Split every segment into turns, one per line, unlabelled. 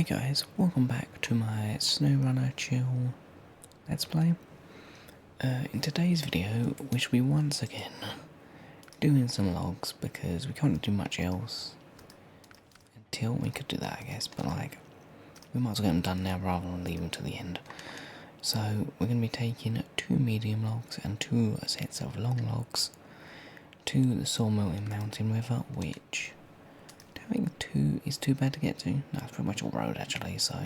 Hey guys, welcome back to my Snowrunner chill let's play. In today's video we shall be once again doing some logs because we can't do much else until we could do that I guess, but we might as well get them done now rather than leave them to the end. So we're going to be taking 2 medium logs and 2 sets of long logs to the sawmill in Mountain River, which I don't think 2 is too bad to get to. No, it's pretty much all road actually, so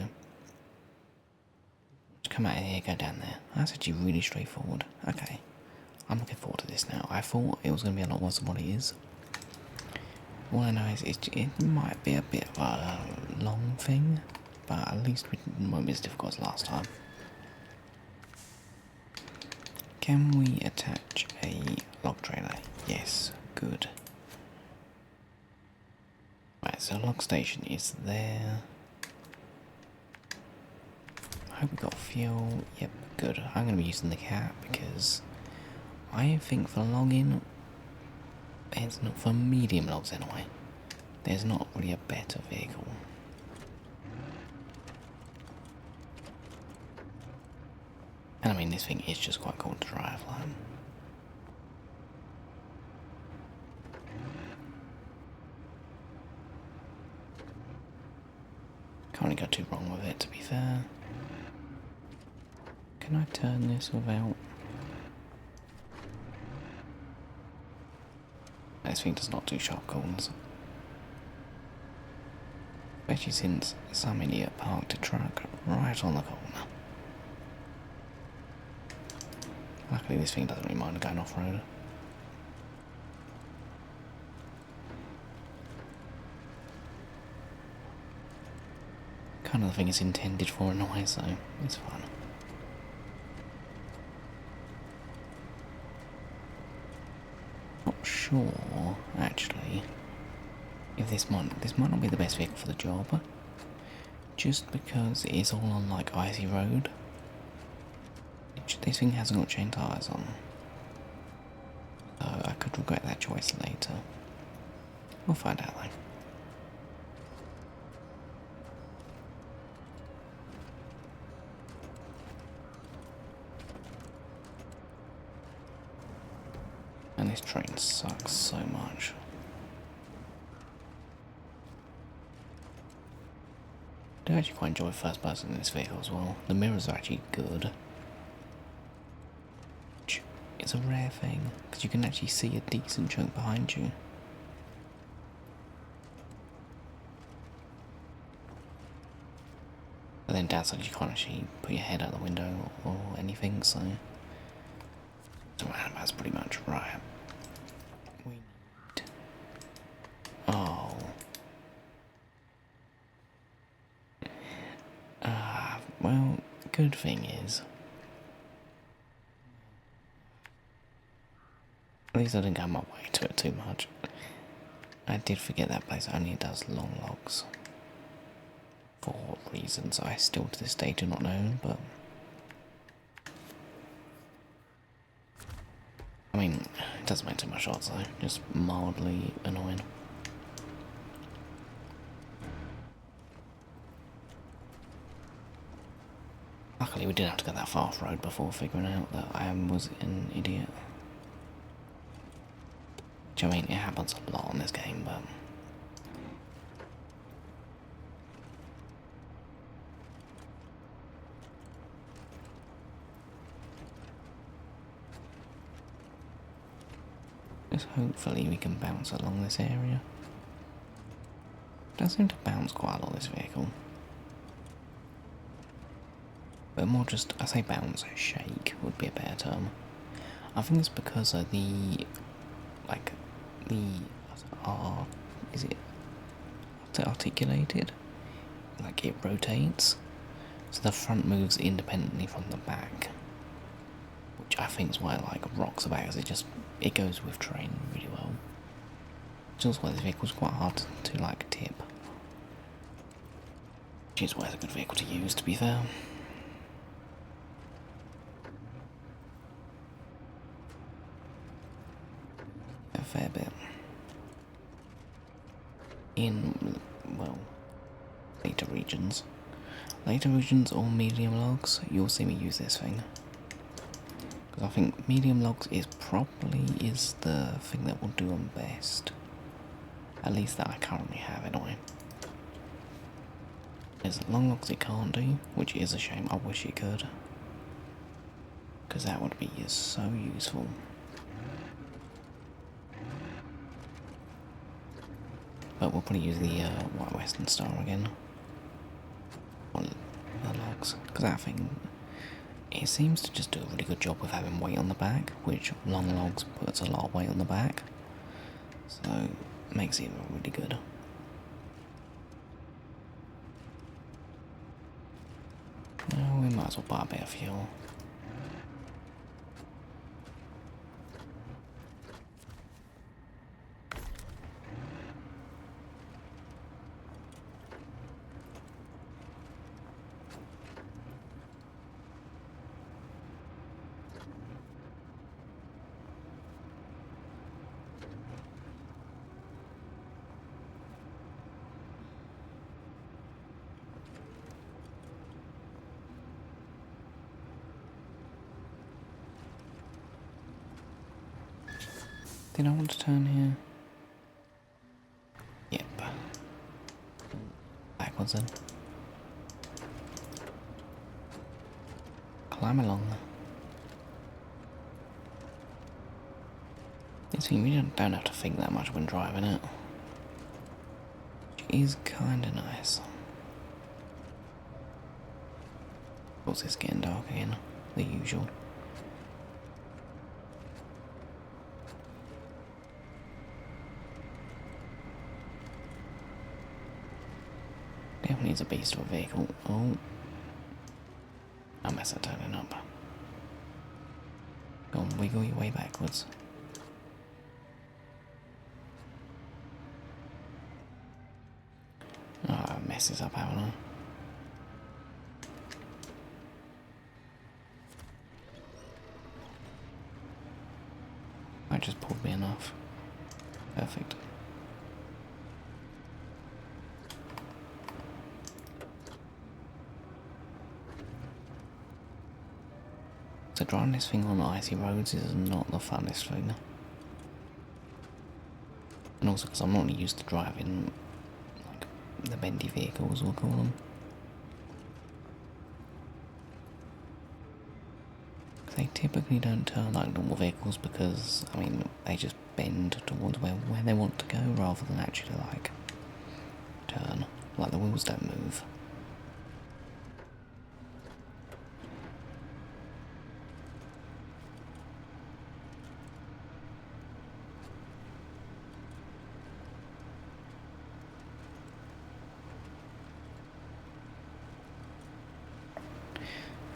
just come out of here, go down there. That's actually really straightforward. Okay, I'm looking forward to this now. I thought it was going to be a lot worse than what it is. All I know is it might be a bit of a long thing, but at least we won't be as difficult as last time. Can we attach a log trailer? Yes, good. Right, so log station is there. I hope we got fuel. Yep, good. I'm going to be using the cat because I think for logging, it's not for medium logs anyway. There's not really a better vehicle. And I mean, this thing is just quite cool to drive. Can't really go too wrong with it, to be fair. Can I turn this without? This thing does not do sharp corners. Especially since some idiot parked a truck right on the corner. Luckily this thing doesn't really mind going off-road. Kind of the thing it's intended for anyway, so it's fun. Not sure, actually, if this might not be the best vehicle for the job, just because it is all on icy road. This thing hasn't got chain tyres on, so I could regret that choice later. We'll find out though. And this train sucks so much. I do actually quite enjoy first person in this vehicle as well. The mirrors are actually good. Which is a rare thing, because you can actually see a decent chunk behind you. But then downside you can't actually put your head out the window or anything, so that's pretty much right. We need... Oh. Well, good thing is, at least I didn't go my way to it too much. I did forget that place only does long logs. For reasons I still to this day do not know, but I mean, it doesn't make too much odds though, just mildly annoying. Luckily we didn't have to go that far off-road before figuring out that I was an idiot. Which I mean, it happens a lot in this game, but just hopefully we can bounce along this area. It does seem to bounce quite a lot, this vehicle. But more just, I say bounce, shake would be a better term. I think it's because of the, is it articulated? It rotates, so the front moves independently from the back. Which I think is why it rocks about, because it goes with terrain really well. Which is also why this vehicle is quite hard to tip. Which is why it's a good vehicle to use, to be fair. A fair bit. In, well, say later regions. Later regions or medium logs, you'll see me use this thing. Because I think medium logs is the thing that will do them best. At least that I currently have anyway. There's long logs it can't do, which is a shame. I wish it could. Because that would be so useful. But we'll probably use the White Western Star again. On the logs. Because that thing, it seems to just do a really good job of having weight on the back, which long logs puts a lot of weight on the back. So, makes it really good. Well, we might as well buy a bit of fuel. Did I want to turn here? Yep. Backwards then. Climb along. This thing, we don't have to think that much when driving it. Which is kinda nice. Of course it's getting dark again, the usual. Definitely needs a beast of a vehicle. Oh. I mess that turning up. Go on, wiggle your way backwards. Oh, I messed this up, haven't I? I just pulled me enough. Perfect. So driving this thing on icy roads is not the funnest thing. And also because I'm not used to driving like the bendy vehicles, we'll call them. They typically don't turn like normal vehicles because, I mean, they just bend towards where they want to go rather than actually like turn. Like the wheels don't move.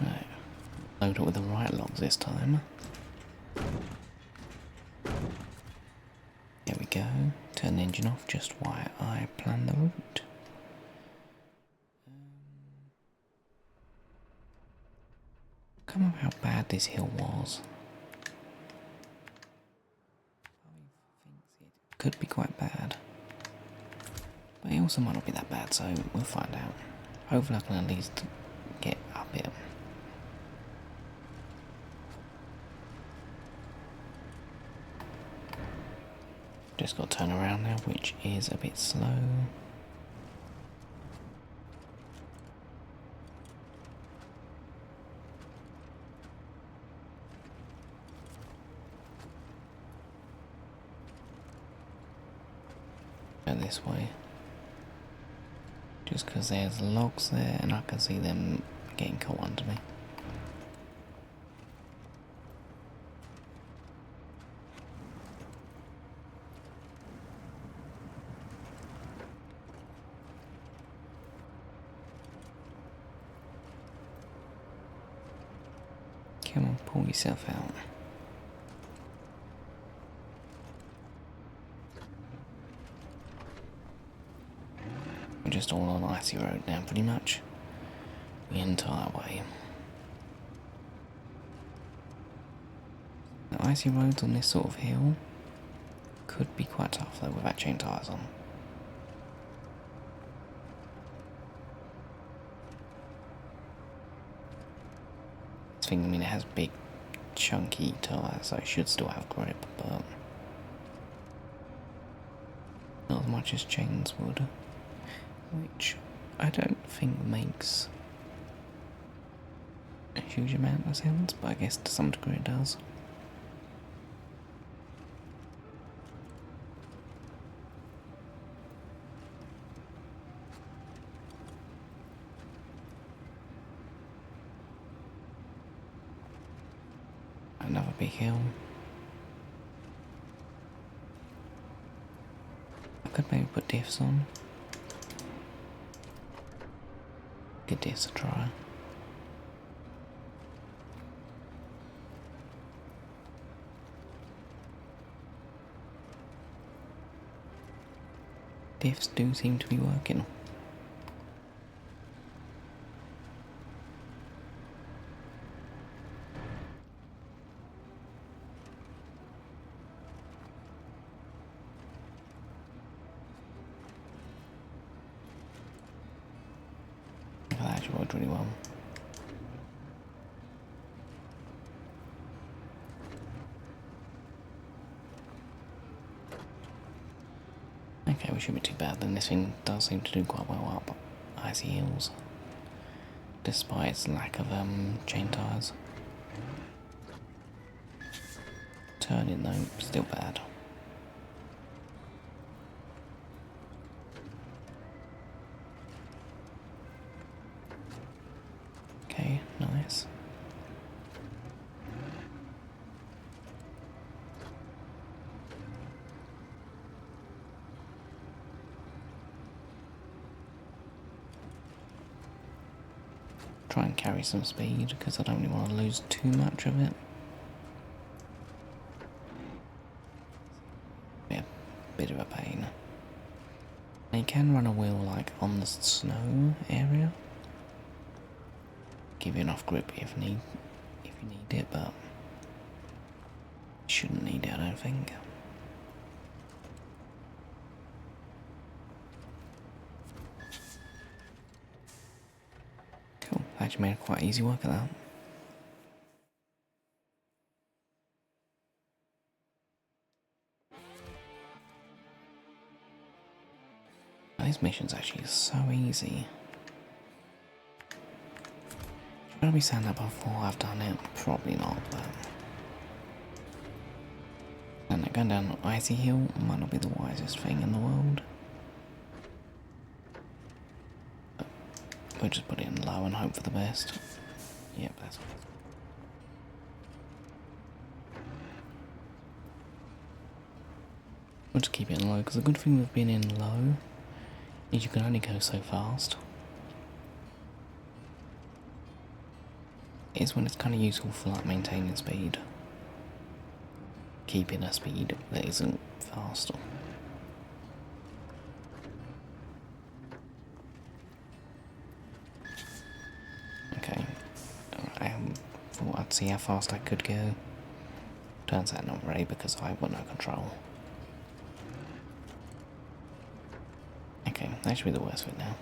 Right, load it with the right logs this time. There we go. Turn the engine off just while I plan the route. Come up how bad this hill was. It could be quite bad. But it also might not be that bad, so we'll find out. Hopefully I can at least get up it. Just got to turn around now, which is a bit slow. Go this way. Just because there's logs there and I can see them getting caught under me. Come on, pull yourself out. We're just all on icy road now, pretty much. The entire way. The icy roads on this sort of hill could be quite tough though without chain tyres on. thing, I mean, it has big, chunky tyres, so it should still have grip, but not as much as chains would, which I don't think makes a huge amount of sense, but I guess to some degree it does. Another big hill. I could maybe put diffs on. Give diffs a try. Diffs do seem to be working. That actually worked really well. Okay, we shouldn't be too bad then. This thing does seem to do quite well up icy hills, despite its lack of chain tyres. Turning though, still bad. Okay, nice. Try and carry some speed because I don't really want to lose too much of it. Be a bit of a pain. And you can run a wheel like on the snow area. Give you enough grip if you need it, but you shouldn't need it, I don't think. Cool, actually made quite easy work of that. This mission's actually so easy. Should I be saying that before I've done it? Probably not, but... And going down an icy hill might not be the wisest thing in the world. But we'll just put it in low and hope for the best. Yep, that's what it's... We'll just keep it in low, because the good thing with being in low is you can only go so fast. It's when it's kind of useful for like maintaining speed. Keeping a speed that isn't fast. Okay, I thought I'd see how fast I could go. Turns out not really because I've got no control. Okay, that should be the worst of it now.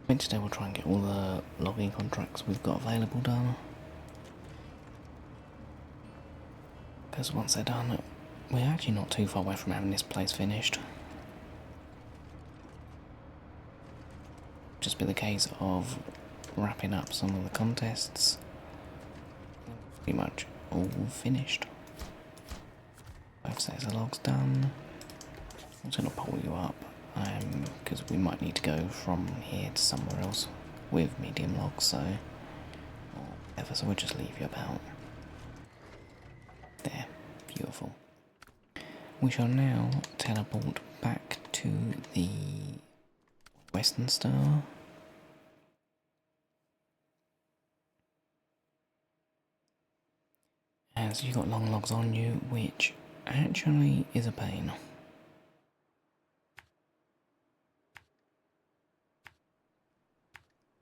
I think today we'll try and get all the logging contracts we've got available done. Because once they're done, we're actually not too far away from having this place finished. Just be the case of wrapping up some of the contests. Pretty much all finished. Both sets of logs done. I'm just going to pull you up. Because we might need to go from here to somewhere else with medium logs, so whatever, so we'll just leave you about. There, beautiful. We shall now teleport back to the Western Star. As you've got long logs on you, which actually is a pain.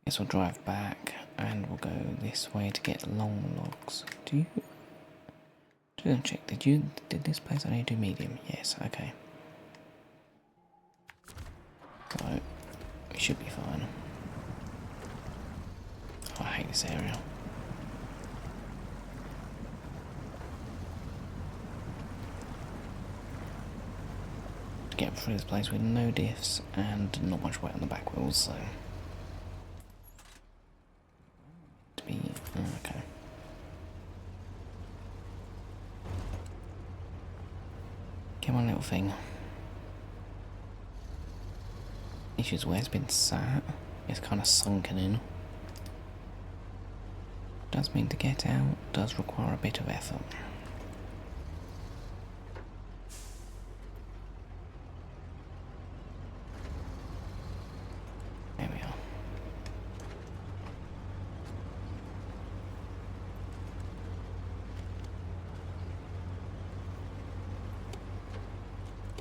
Guess we'll drive back and we'll go this way to get long logs. Just check, did this place only do medium? Yes, okay. So, it should be fine. Oh, I hate this area. Get through this place with no diffs and not much weight on the back wheels, so... To be... okay. Come on, little thing. Issues where it's been sat, it's kind of sunken in. Does mean to get out, does require a bit of effort. There we are.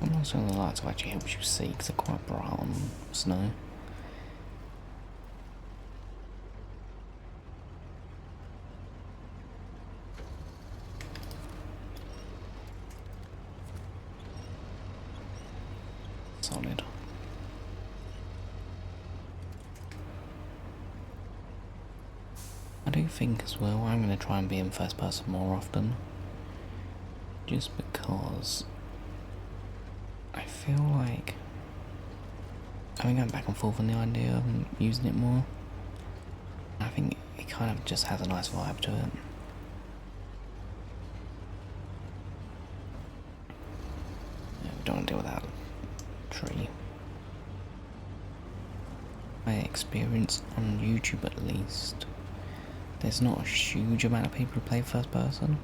I'm not sure the lights will actually help you see because they're quite bright on snow. Solid. I do think as well I'm going to try and be in first person more often, just because I feel like I'm going back and forth on the idea of using it more. I think it kind of just has a nice vibe to it. Yeah, we don't want to deal with that tree. My experience on YouTube at least, there's not a huge amount of people who play first person,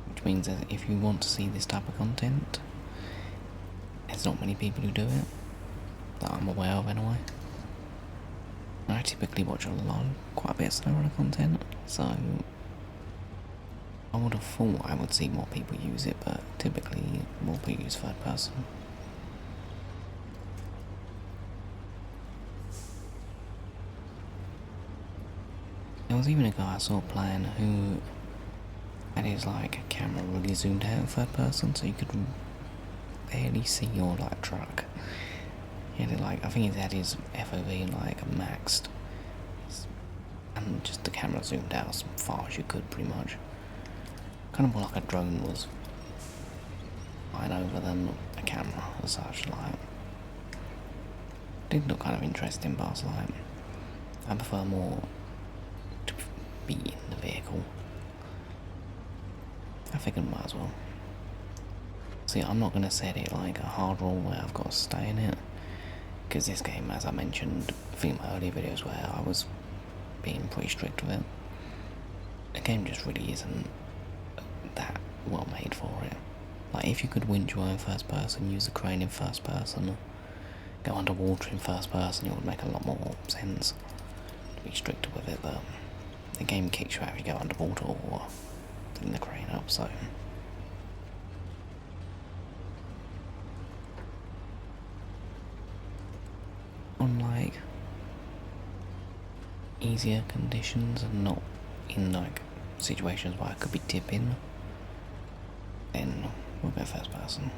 which means that if you want to see this type of content, there's not many people who do it, that I'm aware of anyway. I typically watch quite a bit of Snowrunner content, so I would have thought I would see more people use it, but typically more people use third person. There was even a guy I saw playing who had his camera really zoomed out in third person, so you could barely see your truck. He had it I think he had his FOV maxed, and just the camera zoomed out as far as you could, pretty much. Kind of more like a drone was flying over than a camera as such. Did look kind of interesting, but I was I prefer more to be in the vehicle. I figured I might as well. See, I'm not going to set it a hard rule where I've got to stay in it, because this game, as I mentioned I think in my earlier videos where I was being pretty strict with it, the game just really isn't that well made for it. If you could winch your own first person, use the crane in first person, go underwater in first person, it would make a lot more sense to be stricter with it, but the game kicks you out if you go underwater or bring the crane up, so... on easier conditions and not in situations where I could be tipping, then we'll go first person.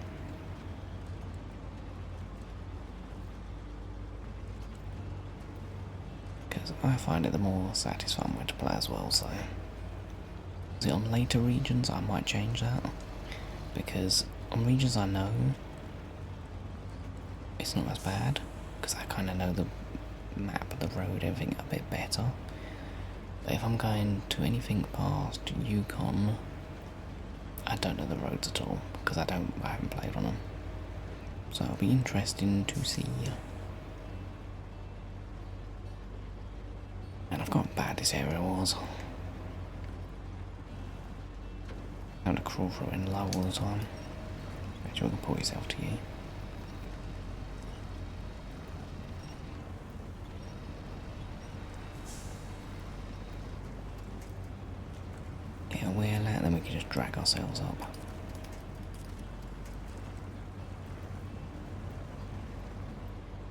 Because I find it the more satisfying way to play as well, so... See, on later regions I might change that, because on regions I know it's not as bad, because I kind of know the map, the road, everything a bit better. But if I'm going to anything past Yukon, I don't know the roads at all, because I haven't played on them. So it'll be interesting to see. And I've got how bad this area was. Having to crawl through it in low all the time. Make sure you can pull yourself to you. Get a wheel out, then we can just drag ourselves up.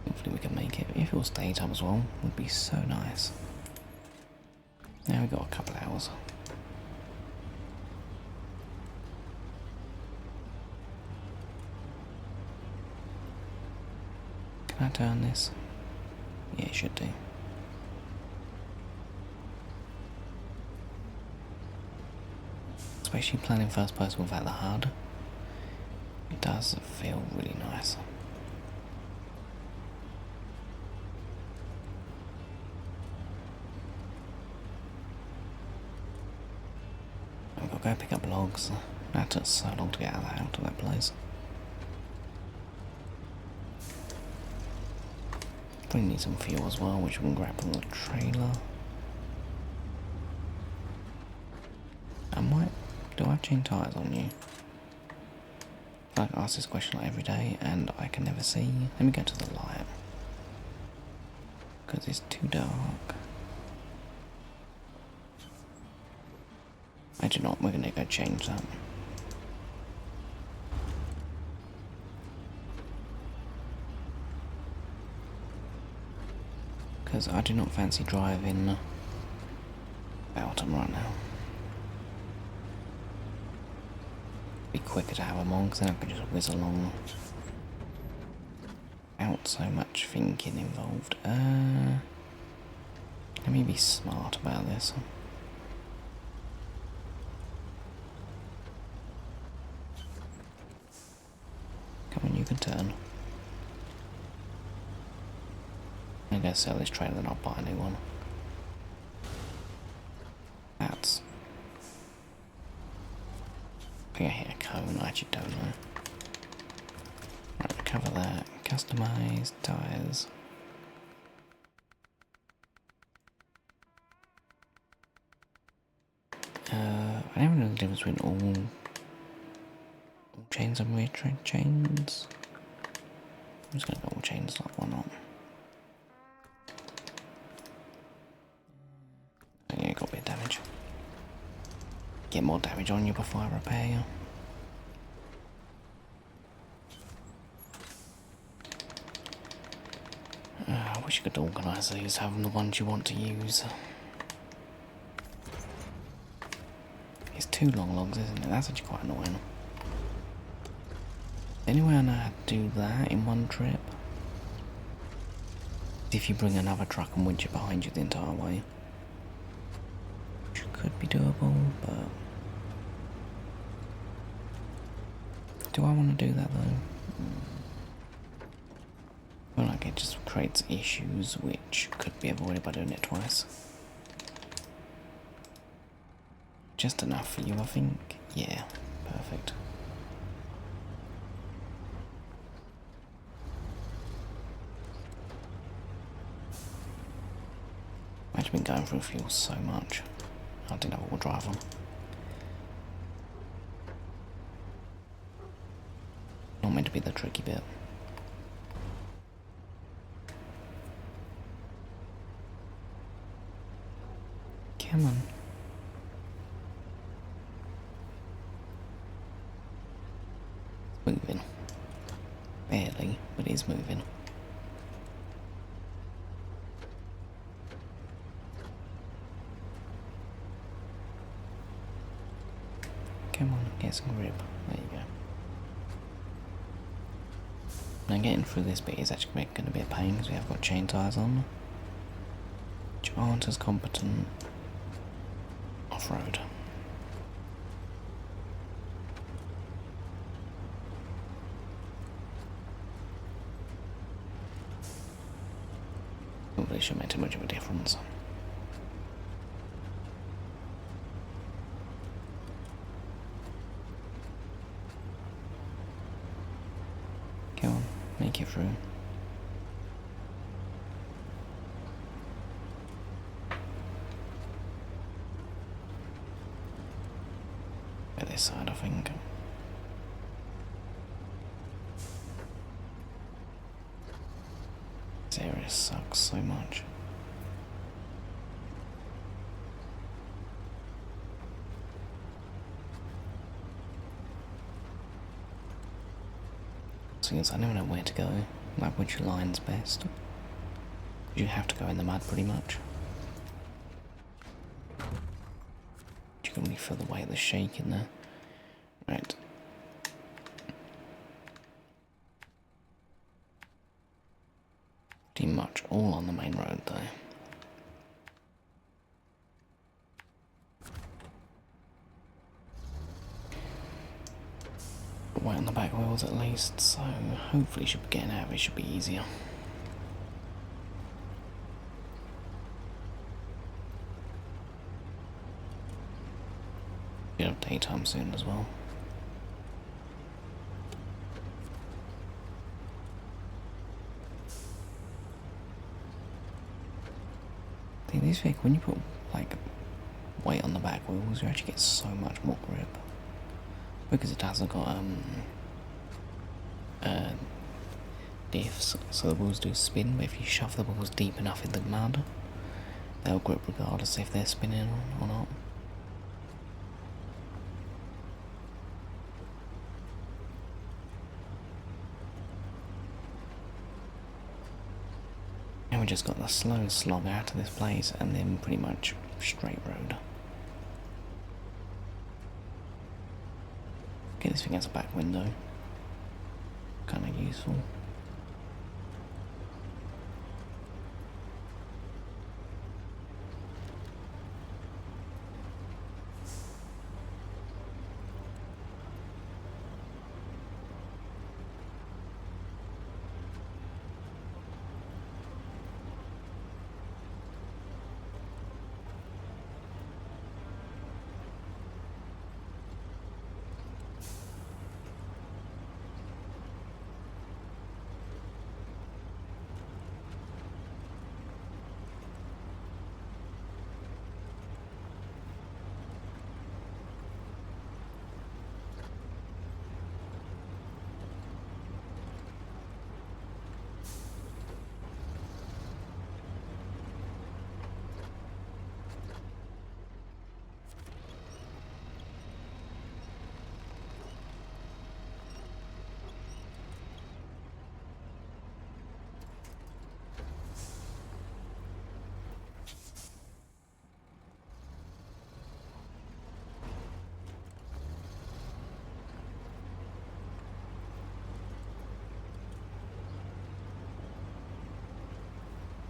Hopefully we can make it. If it was daytime as well, it would be so nice. Now we've got a couple of hours. Can I turn this? Yeah, it should do. Especially playing in first person without the HUD. It does feel really nice. I've got to go pick up logs. That took so long to get out of that place. Probably need some fuel as well, which we can grab from the trailer. Do I change tyres on you? I ask this question like every day and I can never see. Let me go to the light. Because it's too dark. Actually not, we're going to go change that. Because I do not fancy driving Belton right now. Be quicker to have them on because then I can just whiz along without so much thinking involved. Let me be smart about this. Come on, you can turn. I'm going to sell this trailer and I'll buy a new one. That's... I think I hit a cone, I actually don't know. Right, cover that. Customise, tyres. I don't know the difference between all chains and weird chains. I'm just going to go all chains, like why not? Yeah, got a bit of damage. Get more damage on you before I repair you. I wish you could organise these, having the ones you want to use. It's 2 long logs, isn't it? That's actually quite annoying. The only way I know how to do that in one trip is if you bring another truck and winch it behind you the entire way. Which could be doable, but... do I want to do that though? Well, like it just creates issues which could be avoided by doing it twice. Just enough for you, I think. Yeah, perfect. I've actually been going through fuel so much. I didn't have all drive on. Not meant to be the tricky bit. Come on. It's moving. Barely, but it is moving. Come on, get some grip. There you go. Now getting through this bit is actually going to be a pain because we have got chain tyres on, which aren't as competent off-road. Don't really shouldn't make too much of a difference. Go on, make it through. At this side, I think. This area sucks so much. Since I never know where to go, like which line's best. You have to go in the mud pretty much. You can really feel the weight of the shake in there. Right. pretty much all on the main road though. Weight on the back wheels at least, so hopefully getting out of it should be easier. Bit of daytime soon as well. These vehicles, when you put like weight on the back wheels, you actually get so much more grip because it hasn't got diffs, so the wheels do spin. But if you shove the wheels deep enough in the mud, they'll grip regardless if they're spinning or not. And we just got the slow slog out of this place and then pretty much straight road. Get this thing as a back window. Kind of useful.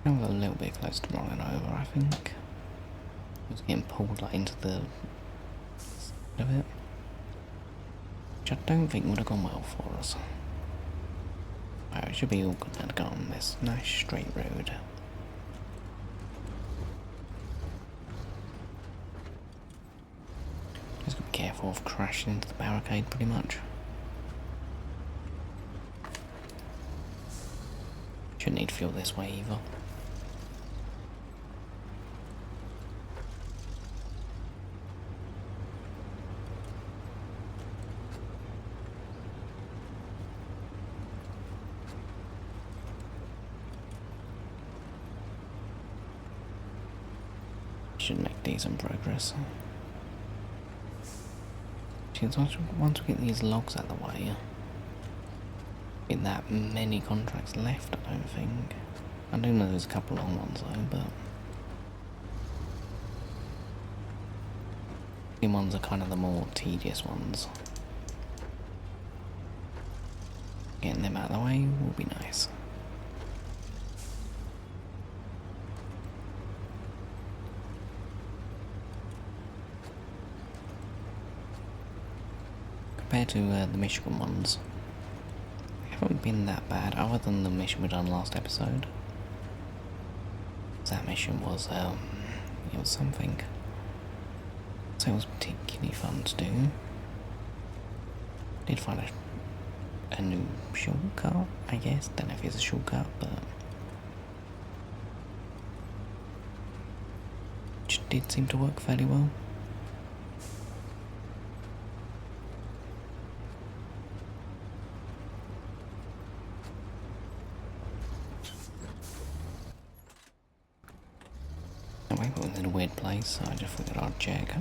I was a little bit close to rolling over, I think. I was getting pulled like into the of it, which I don't think would have gone well for us. Right, it should be all good now to go on this nice straight road. Just gotta be careful of crashing into the barricade pretty much. Shouldn't need to feel this way either. Should make decent progress. Once we get these logs out of the way, in that many contracts left, I don't think. I do know there's a couple long ones though, but the ones are kind of the more tedious ones. Getting them out of the way will be nice. Compared to the Michigan ones, they haven't been that bad, other than the mission we done last episode. That mission was, it was something. So it was particularly fun to do. Did find a new shortcut, I guess. Don't know if it's a shortcut, but which did seem to work fairly well. Anyway, it was in a weird place, so I just figured I'd check.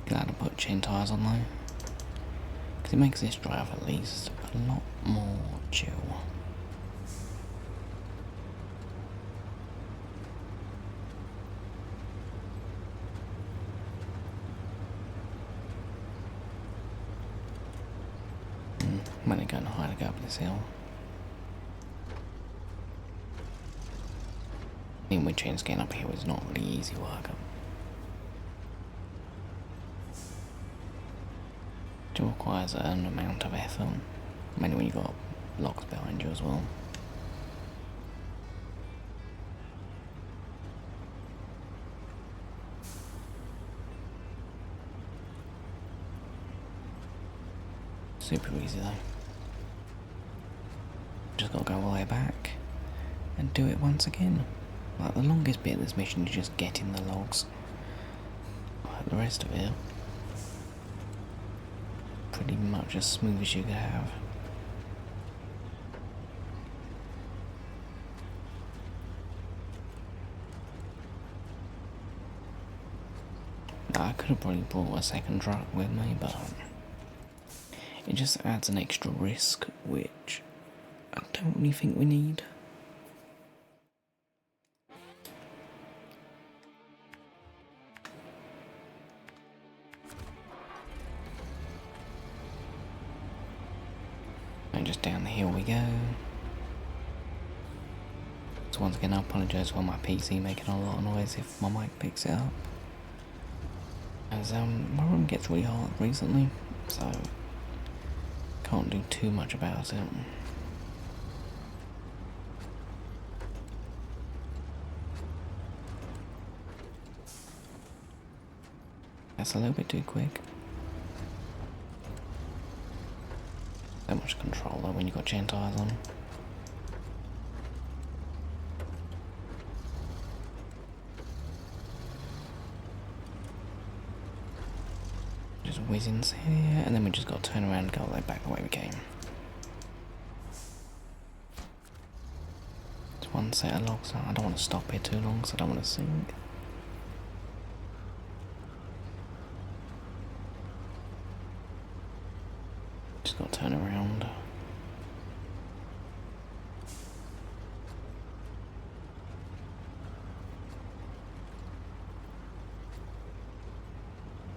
Glad I put chain tyres on though, because it makes this drive at least a lot more chill. I'm only going higher to go up this hill. In wind chains getting up here is not really easy work. It requires an amount of effort, mainly when you've got logs behind you as well. Super easy though. Just gotta go all the way back and do it once again. Like the longest bit of this mission is just getting the logs. Like the rest of it, pretty much as smooth as you could have. Now, I could have probably brought a second truck with me, but it just adds an extra risk, which I don't really think we need. And just down the hill we go. So once again I apologise for my PC making a lot of noise if my mic picks it up. As my room gets really hot recently, so can't do too much about it. That's a little bit too quick. So much control though when you've got chain tires on. Just whizzings here, and then we just got to turn around and go right back the way we came. It's one set of logs. I don't want to stop here too long, so I don't want to sink. Just got to turn around.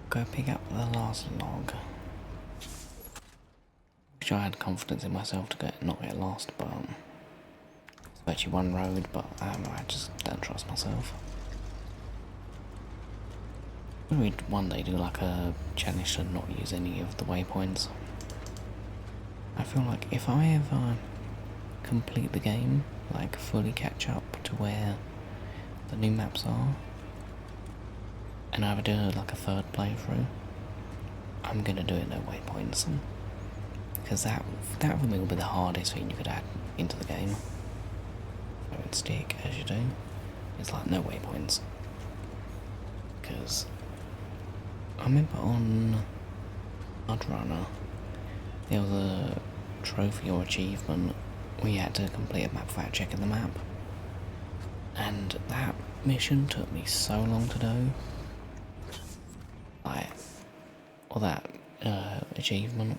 Go pick up the last log. Wish I had confidence in myself to not get lost, but it's actually one road, but I just don't trust myself. Maybe one day do like a challenge to not use any of the waypoints. I feel like if I ever complete the game, like fully catch up to where the new maps are, and I ever do like a third playthrough, I'm gonna do it no waypoints. Because that for me will be the hardest thing you could add into the game. It would stick as you do. It's like no waypoints. Because I remember on Snowrunner, there was a trophy or achievement where you had to complete a map without checking the map. And that mission took me so long to do. Like, or that achievement.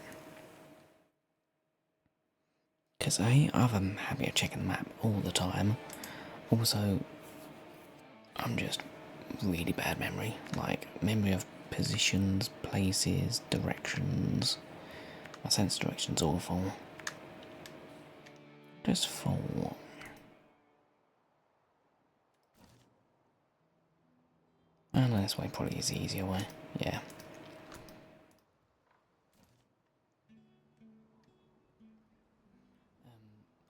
Because I'm happy at checking the map all the time. Also, I'm just really bad memory. Like, memory of positions, places, directions. My sense of direction's awful. Just full. I know this way probably is the easier way. Yeah.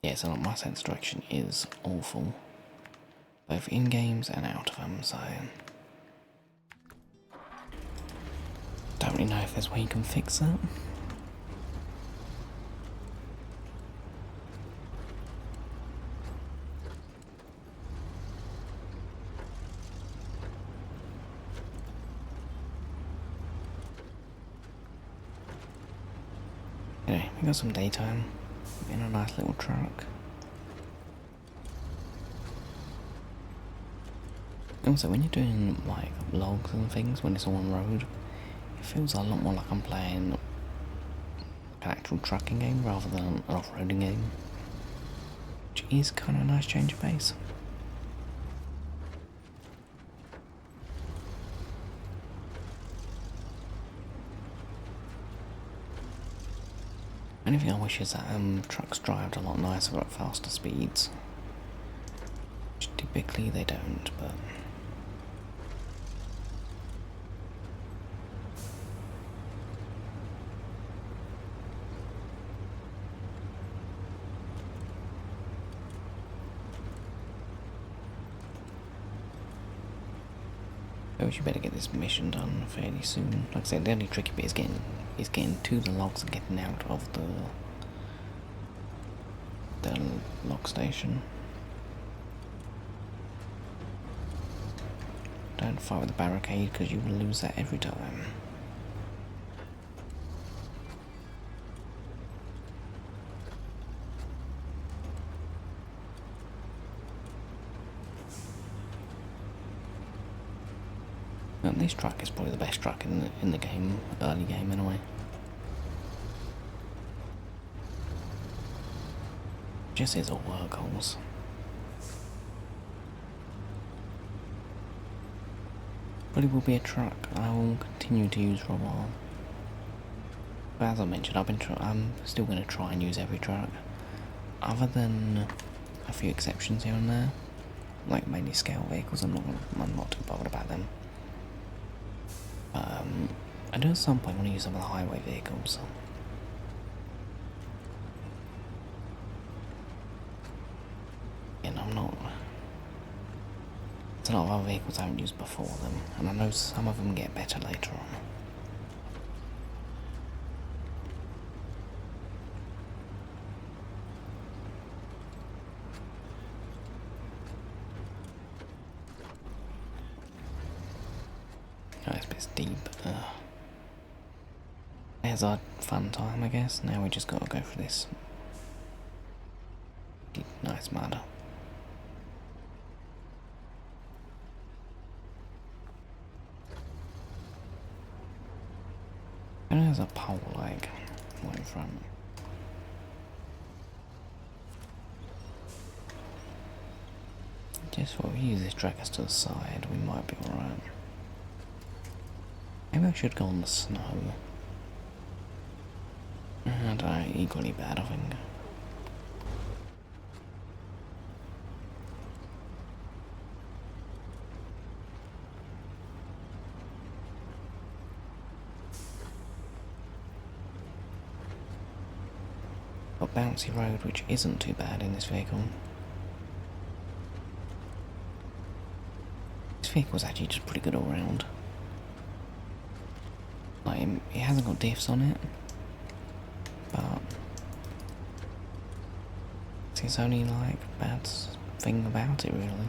Yeah, so my sense of direction is awful. Both in games and out of them, so don't really know if there's a way you can fix that. Anyway, we got some daytime in a nice little truck. Also, when you're doing like logs and things, when it's all on road, it feels a lot more like I'm playing like an actual trucking game rather than an off-roading game, which is kind of a nice change of pace. Only thing I wish is that trucks drive a lot nicer at faster speeds. Which typically they don't, but... we should better get this mission done fairly soon. Like I said, the only tricky bit is getting to the logs and getting out of the log station. Don't fight with the barricade because you will lose that every time. And this truck is probably the best truck in the game, early game anyway. Just is all workhorse. But it will be a truck I will continue to use for a while. But as I mentioned, I'm still going to try and use every truck, other than a few exceptions here and there, like mainly scale vehicles. I'm not too bothered about them. I do at some point want to use some of the highway vehicles. And I'm not... There's a lot of other vehicles I haven't used before them, and I know some of them get better later on. Oh, this bit's deep. There's our fun time, I guess. Now we just gotta go for this nice mud. And there's a pole, like, right in front. Just while we use this drag us to the side, we might be alright. Maybe I should go on the snow. I don't know, equally bad, I think. Got bouncy road, which isn't too bad in this vehicle. This vehicle's actually just pretty good all round. Like, it hasn't got diffs on it, but it's only like bad thing about it, really.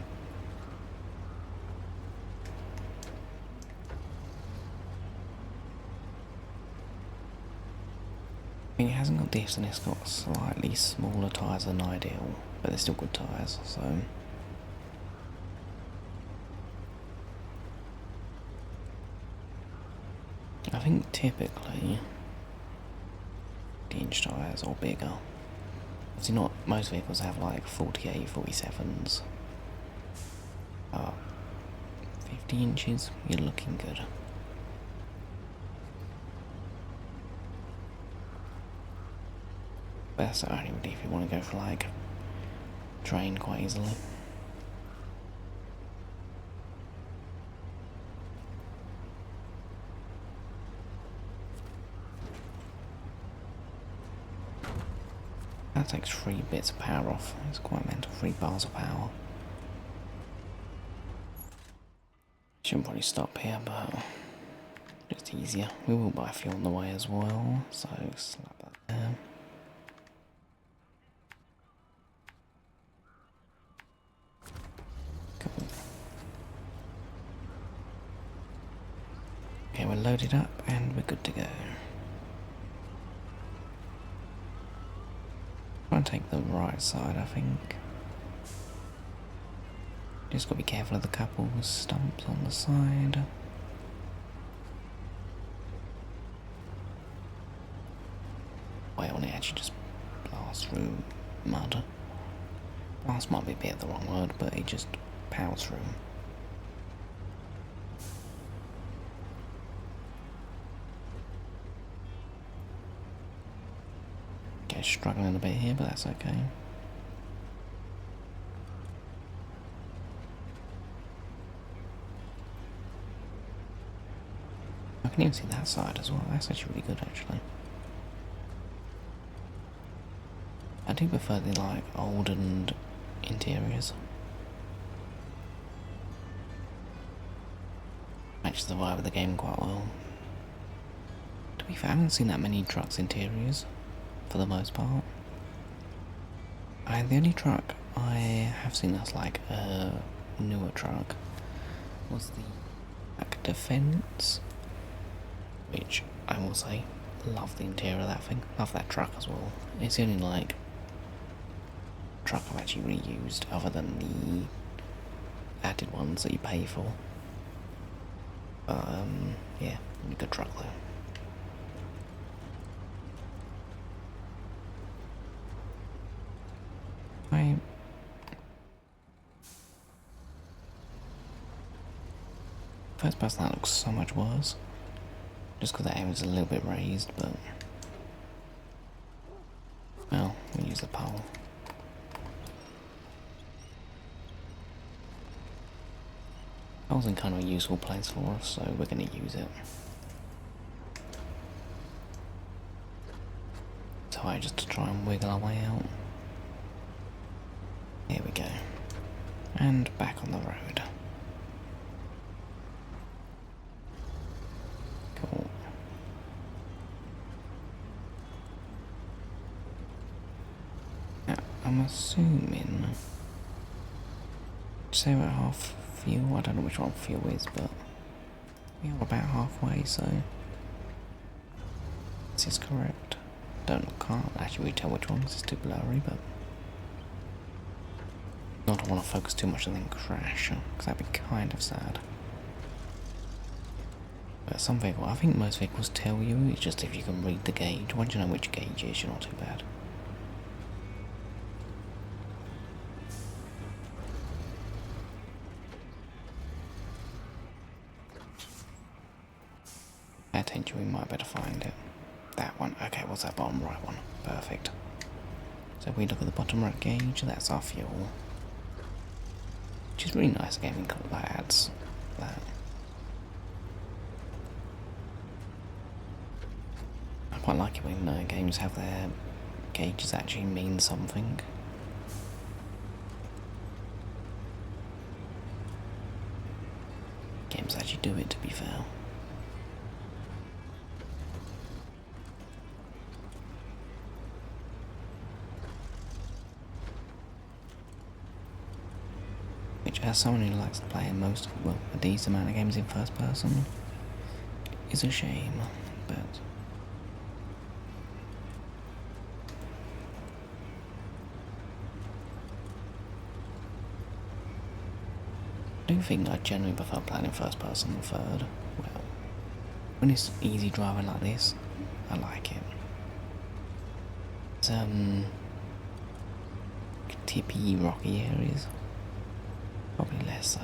I mean, it hasn't got diffs and it's got slightly smaller tyres than ideal, but they're still good tyres, so... I think typically 50-inch tyres or bigger. Obviously not, most vehicles have like 48, 47s. 50 inches, you're looking good. But that's only really if you want to go for like train quite easily. That takes 3 bits of power off. It's quite mental, 3 bars of power. Shouldn't probably stop here, but just easier. We will buy fuel on the way as well, so slap that there. Cool. Okay, we're loaded up and we're good to go. Try and take the right side, I think. Just gotta be careful of the couple of stumps on the side. Way on it actually just blasts through mud. Blast might be a bit of the wrong word, but it just powers through. yeah, struggling a bit here, but that's okay. I can even see that side as well. That's actually really good, actually. I do prefer the like olden interiors. Matches the vibe of the game quite well. To be fair, I haven't seen that many trucks interiors, for the most part. The only truck I have seen that's like a newer truck was the Black Defense, which I will say, love the interior of that thing. Love that truck as well. It's the only like truck I've actually reused other than the added ones that you pay for. Yeah, really good truck though. First person, that looks so much worse. Just because that aim is a little bit raised, but well, we'll use the pole. Pole's in kind of a useful place for us, so we're going to use it. So just to try and wiggle our way out. Here we go. And back on the road. Cool. Now, I'm assuming... say we're half fuel. I don't know which one fuel is, but we are about halfway, so this is correct. Can't actually really tell which one because it's too blurry, but I don't want to focus too much and then crash, because that'd be kind of sad. But some vehicles, I think most vehicles tell you, it's just if you can read the gauge. Once you know which gauge it is, you're not too bad. Pay attention, we might better find it. That one. Okay, what's that bottom right one? Perfect. So if we look at the bottom right gauge, that's our fuel. Which is really nice gaming that adds that. I quite like it when games have their gauges actually mean something. Games actually do it, to be fair. Which, as someone who likes to play a decent amount of games in first person, is a shame, but I do think I generally prefer playing in first person than third. Well, when it's easy driving like this, I like it. It's tippy, rocky areas. Probably less so.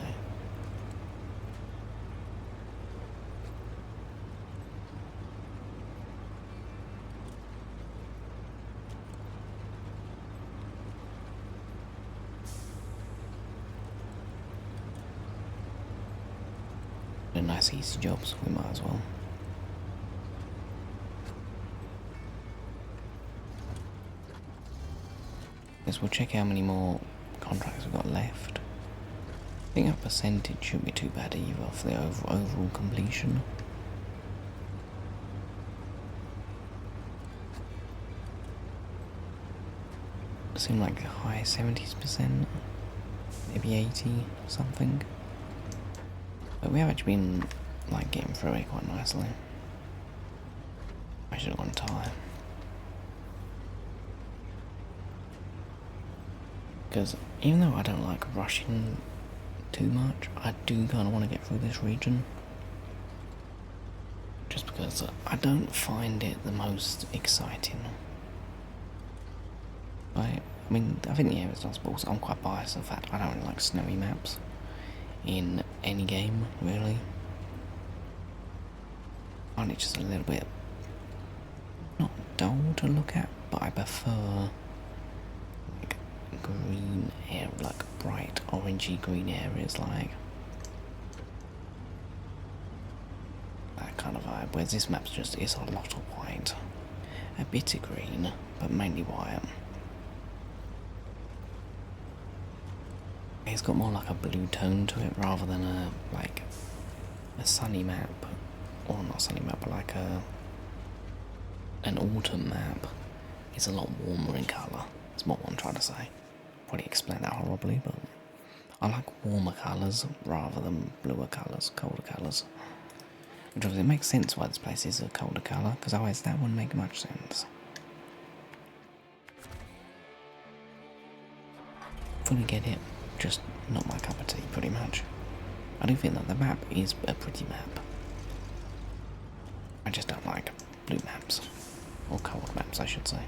They're nice easy jobs, we might as well. Guess we'll check how many more contracts we've got left. I think our percentage shouldn't be too bad either for the overall completion. It seemed like high 70%, maybe 80 or something. But we have actually been like getting through it quite nicely. I should have gone tire. Because even though I don't like rushing too much, I do kind of want to get through this region. Just because I don't find it the most exciting. I mean, I think the area is not supposed to. I'm quite biased in fact. I don't really like snowy maps in any game, really. I find it just a little bit, not dull to look at, but I prefer like green area, like bright orangey green areas, like that kind of vibe. Whereas this map's just is a lot of white, a bit of green, but mainly white. It's got more like a blue tone to it rather than a sunny map, or not sunny map, but like an autumn map. It's a lot warmer in colour. That's what I'm trying to say. Probably explain that horribly, but I like warmer colours rather than bluer colours, colder colours. Which obviously makes sense why this place is a colder colour, because otherwise that wouldn't make much sense. Fully get it, just not my cup of tea, pretty much. I do think that the map is a pretty map. I just don't like blue maps. Or cold maps, I should say.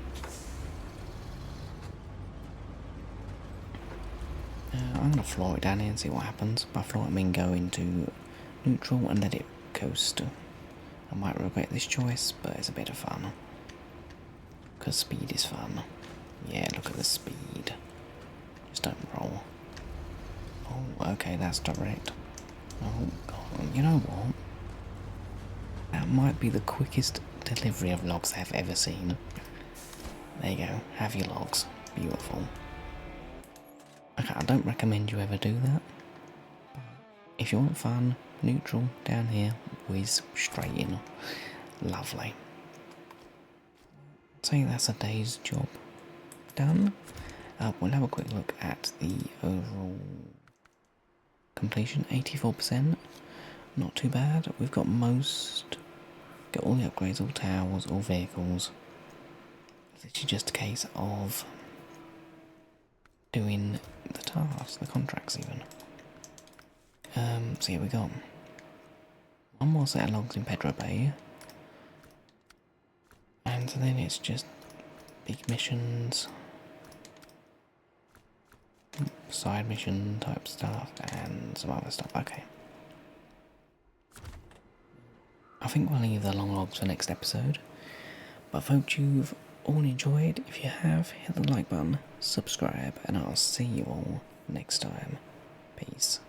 I'm going to floor it down here and see what happens. By floor I mean go into neutral and let it coast. I might regret this choice, but it's a bit of fun. Because speed is fun. Yeah, look at the speed. Just don't roll. Oh, okay, that's direct. Oh, God. You know what? That might be the quickest delivery of logs I've ever seen. There you go. Have your logs. Beautiful. Okay, I don't recommend you ever do that. If you want fun, neutral, down here, whiz, straight in. Lovely. I'd say that's a day's job done. We'll have a quick look at the overall completion, 84%. Not too bad. We've got all the upgrades, all towers, all vehicles. It's actually just a case of doing the tasks, the contracts even. So here we go. One more set of logs in Pedro Bay. And then it's just big missions, side mission type stuff, and some other stuff. Okay. I think we'll leave the long logs for next episode. But I hope you've all enjoyed. If you have, hit the like button, subscribe, and I'll see you all next time. Peace.